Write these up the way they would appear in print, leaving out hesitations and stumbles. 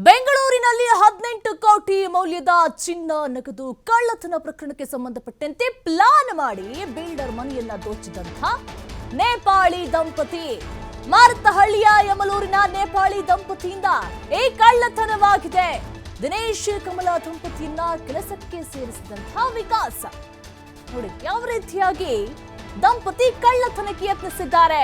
ಬೆಂಗಳೂರಿನಲ್ಲಿ 18 ಕೋಟಿ ಮೌಲ್ಯದ ಚಿನ್ನ ನಗದು ಕಳ್ಳತನ ಪ್ರಕರಣಕ್ಕೆ ಸಂಬಂಧಪಟ್ಟಂತೆ ಪ್ಲಾನ್ ಮಾಡಿ ಬಿಲ್ಡರ್ ಮನೆಯನ್ನ ದೋಚಿದಂತ ನೇಪಾಳಿ ದಂಪತಿ ಮಾರತಹಳ್ಳಿಯ ಯಮಲೂರಿನ ನೇಪಾಳಿ ದಂಪತಿಯಿಂದ ಈ ಕಳ್ಳತನವಾಗಿದೆ. ದಿನೇಶ್ ಕಮಲಾ ದಂಪತಿಯನ್ನ ಕೆಲಸಕ್ಕೆ ಸೇರಿಸಿದಂತ ವಿಕಾಸ್ ನೋಡಿ ಯಾವ ರೀತಿಯಾಗಿ ದಂಪತಿ ಕಳ್ಳತನಕ್ಕೆ ಯತ್ನಿಸಿದ್ದಾರೆ.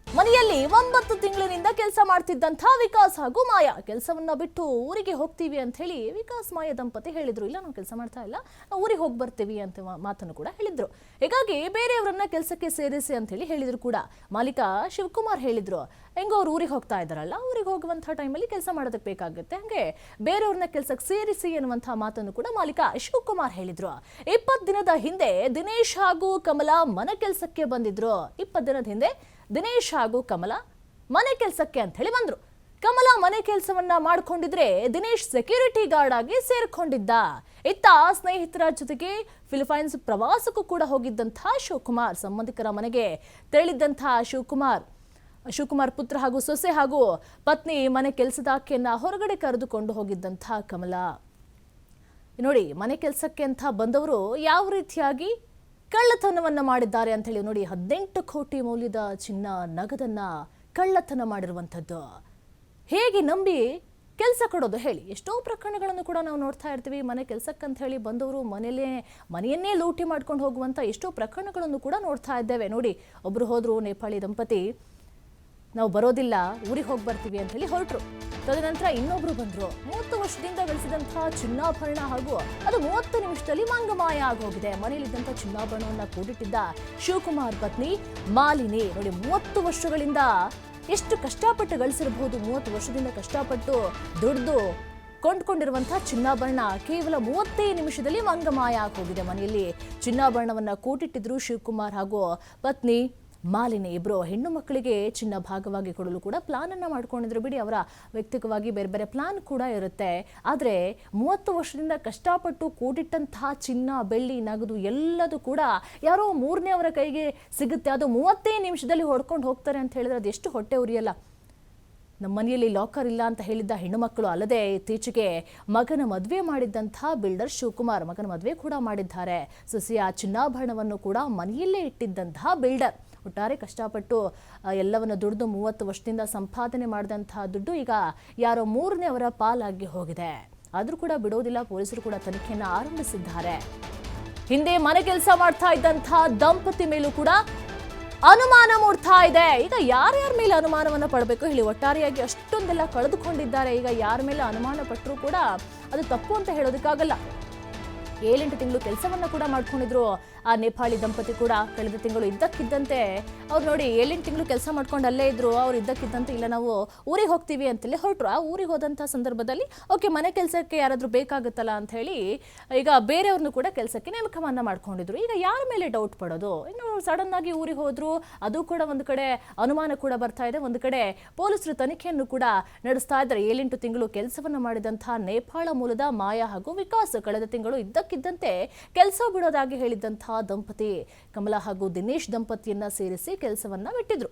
ಮನೆಯಲ್ಲಿ 9 ತಿಂಗಳಿನಿಂದ ಕೆಲಸ ಮಾಡ್ತಿದ್ದಂಥ ವಿಕಾಸ್ ಹಾಗೂ ಮಾಯಾ ಕೆಲಸವನ್ನ ಬಿಟ್ಟು ಊರಿಗೆ ಹೋಗ್ತೀವಿ ಅಂತ ಹೇಳಿ ವಿಕಾಸ್ ಮಾಯಾ ದಂಪತಿ ಹೇಳಿದ್ರು. ಇಲ್ಲ ನಾವು ಕೆಲಸ ಮಾಡ್ತಾ ಇಲ್ಲ, ನಾವು ಊರಿಗೆ ಹೋಗಿ ಬರ್ತೀವಿ ಅಂತ ಮಾತನ್ನು ಕೂಡ ಹೇಳಿದ್ರು. ಹೀಗಾಗಿ ಬೇರೆಯವರನ್ನ ಕೆಲಸಕ್ಕೆ ಸೇರಿಸಿ ಅಂತ ಹೇಳಿ ಹೇಳಿದ್ರು ಕೂಡ. ಮಾಲೀಕ ಶಿವಕುಮಾರ್ ಹೇಳಿದ್ರು, ಹೆಂಗೋ ಅವ್ರು ಊರಿಗೆ ಹೋಗ್ತಾ ಇದ್ದಾರಲ್ಲ, ಊರಿಗೆ ಹೋಗುವಂತಹ ಟೈಮಲ್ಲಿ ಕೆಲಸ ಮಾಡೋದಕ್ಕೆ ಬೇಕಾಗುತ್ತೆ, ಹಂಗೆ ಬೇರೆಯವ್ರನ್ನ ಕೆಲಸಕ್ಕೆ ಸೇರಿಸಿ ಎನ್ನುವಂತಹ ಮಾತನ್ನು ಕೂಡ ಮಾಲೀಕ ಶಿವಕುಮಾರ್ ಹೇಳಿದ್ರು. 20 ದಿನದ ಹಿಂದೆ ದಿನೇಶ್ ಹಾಗೂ ಕಮಲಾ ಮನೆ ಕೆಲಸಕ್ಕೆ ಬಂದಿದ್ರು. 20 ದಿನದ ಹಿಂದೆ ದಿನೇಶ್ ಹಾಗೂ ಕಮಲಾ ಮನೆ ಕೆಲಸಕ್ಕೆ ಅಂತ ಹೇಳಿ ಬಂದ್ರು. ಕಮಲಾ ಮನೆ ಕೆಲಸವನ್ನ ಮಾಡ್ಕೊಂಡಿದ್ರೆ ದಿನೇಶ್ ಸೆಕ್ಯೂರಿಟಿ ಗಾರ್ಡ್ ಆಗಿ ಸೇರ್ಕೊಂಡಿದ್ದ. ಇತ್ತ ಸ್ನೇಹಿತರ ಜೊತೆಗೆ ಫಿಲಿಪೈನ್ಸ್ ಪ್ರವಾಸಕ್ಕೂ ಕೂಡ ಹೋಗಿದ್ದಂತಹ ಶಿವಕುಮಾರ್ ಸಂಬಂಧಿಕರ ಮನೆಗೆ ತೆರಳಿದ್ದಂತಹ ಶಿವಕುಮಾರ್ ಪುತ್ರ ಹಾಗೂ ಸೊಸೆ ಹಾಗೂ ಪತ್ನಿ ಮನೆ ಕೆಲಸದಾಕೆಯನ್ನ ಹೊರಗಡೆ ಕರೆದುಕೊಂಡು ಹೋಗಿದ್ದಂತಹ ಕಮಲಾ ನೋಡಿ ಮನೆ ಕೆಲಸಕ್ಕೆ ಅಂತ ಬಂದವರು ಯಾವ ರೀತಿಯಾಗಿ ಕಳ್ಳತನವನ್ನ ಮಾಡಿದ್ದಾರೆ ಅಂತ ಹೇಳಿ ನೋಡಿ. 18 ಕೋಟಿ ಮೌಲ್ಯದ ಚಿನ್ನ ನಗದನ್ನ ಕಳ್ಳತನ ಮಾಡಿರುವಂಥದ್ದು. ಹೇಗೆ ನಂಬಿ ಕೆಲಸ ಕೊಡೋದು ಹೇಳಿ? ಎಷ್ಟೋ ಪ್ರಕರಣಗಳನ್ನು ಕೂಡ ನಾವು ನೋಡ್ತಾ ಇರ್ತೀವಿ. ಮನೆ ಕೆಲಸಕ್ಕಂತ ಹೇಳಿ ಬಂದವರು ಮನೆಯನ್ನೇ ಲೂಟಿ ಮಾಡ್ಕೊಂಡು ಹೋಗುವಂಥ ಎಷ್ಟೋ ಪ್ರಕರಣಗಳನ್ನು ಕೂಡ ನೋಡ್ತಾ ಇದ್ದೇವೆ. ನೋಡಿ, ಒಬ್ರು ಹೋದ್ರು ನೇಪಾಳಿ ದಂಪತಿ, ನಾವು ಬರೋದಿಲ್ಲ ಊರಿಗೆ ಹೋಗಿ ಬರ್ತೀವಿ ಅಂತ ಹೇಳಿ ಹೊರಟರು. ತದನಂತರ ಇನ್ನೊಬ್ರು ಬಂದ್ರು. 30 ವರ್ಷದಿಂದ ಗಳಿಸಿದಂತಹ ಚಿನ್ನಾಭರಣ ಹಾಗೂ ಅದು 30 ನಿಮಿಷದಲ್ಲಿ ಮಂಗಮಾಯ ಆಗೋಗಿದೆ. ಮನೆಯಲ್ಲಿದ್ದಂಥ ಚಿನ್ನಾಭರಣವನ್ನ ಕೂಡಿಟ್ಟಿದ್ದ ಶಿವಕುಮಾರ್ ಪತ್ನಿ ಮಾಲಿನಿ ನೋಡಿ 30 ವರ್ಷಗಳಿಂದ ಎಷ್ಟು ಕಷ್ಟಪಟ್ಟು ಗಳಿಸಿರಬಹುದು. 30 ವರ್ಷದಿಂದ ಕಷ್ಟಪಟ್ಟು ದುಡ್ದು ಕೊಂಡ್ಕೊಂಡಿರುವಂತಹ ಚಿನ್ನಾಭರಣ ಕೇವಲ 30 ನಿಮಿಷದಲ್ಲಿ ಮಂಗಮಾಯ ಆಗೋಗಿದೆ. ಮನೆಯಲ್ಲಿ ಚಿನ್ನಾಭರಣವನ್ನ ಕೂಟಿಟ್ಟಿದ್ರು ಶಿವಕುಮಾರ್ ಹಾಗೂ ಪತ್ನಿ ಮಾಲಿನಿ. ಇಬ್ರು ಹೆಣ್ಣು ಮಕ್ಕಳಿಗೆ ಚಿನ್ನ ಭಾಗವಾಗಿ ಕೊಡಲು ಕೂಡ ಪ್ಲಾನ್ ಅನ್ನ ಮಾಡ್ಕೊಂಡಿದ್ರು. ಬಿಡಿ, ಅವರ ವ್ಯಕ್ತಿಗತವಾಗಿ ಬೇರೆ ಬೇರೆ ಪ್ಲಾನ್ ಕೂಡ ಇರುತ್ತೆ. ಆದರೆ 30 ವರ್ಷದಿಂದ ಕಷ್ಟಪಟ್ಟು ಕೂಡಿಟ್ಟಂತಹ ಚಿನ್ನ ಬೆಳ್ಳಿ ನಗದು ಎಲ್ಲದೂ ಕೂಡ ಯಾರೋ ಮೂರನೇವರ ಕೈಗೆ ಸಿಗುತ್ತೆ. ಅದು 30 ನಿಮಿಷದಲ್ಲಿ ಹೊಡ್ಕೊಂಡು ಹೋಗ್ತಾರೆ ಅಂತ ಹೇಳಿದ್ರೆ ಅದು ಎಷ್ಟು ಹೊಟ್ಟೆ ಉರಿಯಲ್ಲ. ನಮ್ಮ ಮನೆಯಲ್ಲಿ ಲಾಕರ್ ಇಲ್ಲ ಅಂತ ಹೇಳಿದ್ದ ಹೆಣ್ಣು ಮಕ್ಕಳು ಅಲ್ಲದೆ ಇತ್ತೀಚೆಗೆ ಮಗನ ಮದುವೆ ಮಾಡಿದ್ದಂತಹ ಬಿಲ್ಡರ್ ಶಿವಕುಮಾರ್ ಮಗನ ಮದುವೆ ಕೂಡ ಮಾಡಿದ್ದಾರೆ. ಸೊಸೆಯ ಚಿನ್ನಾಭರಣವನ್ನು ಕೂಡ ಮನೆಯಲ್ಲೇ ಇಟ್ಟಿದ್ದಂತಹ ಬಿಲ್ಡರ್ ಒಟ್ಟಾರೆ ಕಷ್ಟಪಟ್ಟು ಎಲ್ಲವನ್ನು ದುಡಿದು 30 ವರ್ಷದಿಂದ ಸಂಪಾದನೆ ಮಾಡಿದಂತಹ ದುಡ್ಡು ಈಗ ಯಾರೋ ಮೂರನೇವರ ಪಾಲಾಗಿ ಹೋಗಿದೆ. ಆದರೂ ಕೂಡ ಬಿಡೋದಿಲ್ಲ. ಪೊಲೀಸರು ಕೂಡ ತನಿಖೆಯನ್ನು ಆರಂಭಿಸಿದ್ದಾರೆ. ಹಿಂದೆ ಮನೆ ಕೆಲಸ ಮಾಡ್ತಾ ಇದ್ದಂತಹ ದಂಪತಿ ಮೇಲೂ ಕೂಡ ಅನುಮಾನ ಮೂಡ್ತಾ ಇದೆ. ಈಗ ಯಾರ್ಯಾರ ಮೇಲೆ ಅನುಮಾನವನ್ನ ಪಡಬೇಕು ಹೇಳಿ? ಒಟ್ಟಾರೆಯಾಗಿ ಅಷ್ಟೊಂದೆಲ್ಲ ಕಳೆದುಕೊಂಡಿದ್ದಾರೆ. ಈಗ ಯಾರ ಮೇಲೆ ಅನುಮಾನ ಪಟ್ಟರೂ ಕೂಡ ಅದು ತಪ್ಪು ಅಂತ ಹೇಳೋದಕ್ಕಾಗಲ್ಲ. 7-8 ತಿಂಗಳು ಕೆಲಸವನ್ನ ಕೂಡ ಮಾಡ್ಕೊಂಡಿದ್ರು ಆ ನೇಪಾಳಿ ದಂಪತಿ ಕೂಡ. ಕಳೆದ ತಿಂಗಳು ಇದ್ದಕ್ಕಿದ್ದಂತೆ ಅವ್ರು ನೋಡಿ 7-8 ತಿಂಗಳು ಕೆಲಸ ಮಾಡ್ಕೊಂಡು ಅಲ್ಲೇ ಇದ್ರು. ಅವ್ರು ಇದ್ದಕ್ಕಿದ್ದಂತೆ ಇಲ್ಲ ನಾವು ಊರಿಗೆ ಹೋಗ್ತೀವಿ ಅಂತಲೇ ಹೊರಟ್ರು. ಆ ಊರಿಗೆ ಹೋದಂಥ ಸಂದರ್ಭದಲ್ಲಿ ಓಕೆ ಮನೆ ಕೆಲಸಕ್ಕೆ ಯಾರಾದರೂ ಬೇಕಾಗುತ್ತಲ್ಲ ಅಂತ ಹೇಳಿ ಈಗ ಬೇರೆಯವ್ರನ್ನು ಕೂಡ ಕೆಲಸಕ್ಕೆ ನೇಮಕವನ್ನ ಮಾಡ್ಕೊಂಡಿದ್ರು. ಈಗ ಯಾರ ಮೇಲೆ ಡೌಟ್ ಪಡೋದು? ಇನ್ನು ಸಡನ್ ಆಗಿ ಊರಿಗೆ ಹೋದ್ರು, ಅದು ಕೂಡ ಒಂದು ಕಡೆ ಅನುಮಾನ ಕೂಡ ಬರ್ತಾ ಇದೆ. ಒಂದು ಕಡೆ ಪೊಲೀಸರು ತನಿಖೆಯನ್ನು ಕೂಡ ನಡೆಸ್ತಾ ಇದ್ದಾರೆ. 7-8 ತಿಂಗಳು ಕೆಲಸವನ್ನ ಮಾಡಿದಂತಹ ನೇಪಾಳ ಮೂಲದ ಮಾಯಾ ಹಾಗೂ ವಿಕಾಸ್ ಕಳೆದ ತಿಂಗಳು ಇದ್ದಕ್ಕಿದ್ದಂತೆ ಕೆಲಸ ಬಿಡೋದಾಗಿ ಹೇಳಿದ್ದಂತಹ ದಂಪತಿ ಕಮಲಾ ಹಾಗೂ ದಿನೇಶ್ ದಂಪತಿಯನ್ನ ಸೇರಿಸಿ ಕೆಲಸವನ್ನ ಬಿಟ್ಟಿದ್ರು.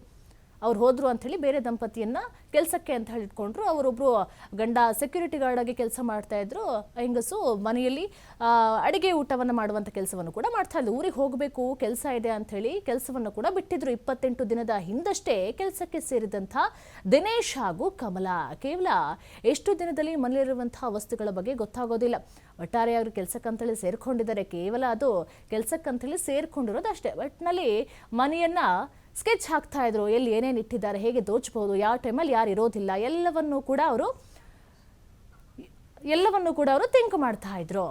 ಅವ್ರು ಹೋದ್ರು ಅಂತ ಹೇಳಿ ಬೇರೆ ದಂಪತಿಯನ್ನ ಕೆಲಸಕ್ಕೆ ಅಂತ ಹೇಳಿ ಇಟ್ಕೊಂಡ್ರು. ಅವರೊಬ್ರು ಗಂಡ ಸೆಕ್ಯೂರಿಟಿ ಗಾರ್ಡ್ ಆಗಿ ಕೆಲಸ ಮಾಡ್ತಾ ಇದ್ರು. ಹೆಂಗಸು ಮನೆಯಲ್ಲಿ ಅಡಿಗೆ ಊಟವನ್ನ ಮಾಡುವಂತ ಕೆಲಸವನ್ನು ಕೂಡ ಮಾಡ್ತಾ ಇದ್ರು. ಊರಿಗೆ ಹೋಗಬೇಕು ಕೆಲಸ ಇದೆ ಅಂತ ಹೇಳಿ ಕೆಲಸವನ್ನು ಕೂಡ ಬಿಟ್ಟಿದ್ರು. 28 ದಿನದ ಹಿಂದಷ್ಟೇ ಕೆಲಸಕ್ಕೆ ಸೇರಿದಂಥ ದಿನೇಶ್ ಹಾಗೂ ಕಮಲಾ ಕೇವಲ ಎಷ್ಟು ದಿನದಲ್ಲಿ ಮನೆಯಲ್ಲಿರುವಂತಹ ವಸ್ತುಗಳ ಬಗ್ಗೆ ಗೊತ್ತಾಗೋದಿಲ್ಲ. ಒಟ್ಟಾರೆಯಾಗಿ ಕೆಲಸಕ್ಕಂತೇಳಿ ಸೇರ್ಕೊಂಡಿದ್ದಾರೆ. ಕೇವಲ ಅದು ಕೆಲಸಕ್ಕಂತೇಳಿ ಸೇರ್ಕೊಂಡಿರೋದು ಅಷ್ಟೇ. ಒಟ್ಟಿನಲ್ಲಿ ಮನೆಯನ್ನ ಸ್ಕೆಚ್ ಹಾಕ್ತಾ ಇದ್ರು. ಎಲ್ಲಿ ಏನೇನು ಇಟ್ಟಿದ್ದಾರೆ, ಹೇಗೆ ದೋಚಬಹುದು, ಯಾವ ಟೈಮಲ್ಲಿ ಯಾರು ಇರೋದಿಲ್ಲ, ಎಲ್ಲವನ್ನೂ ಕೂಡ ಅವರು ಥಿಂಕ್ ಮಾಡ್ತಾ ಇದ್ರು.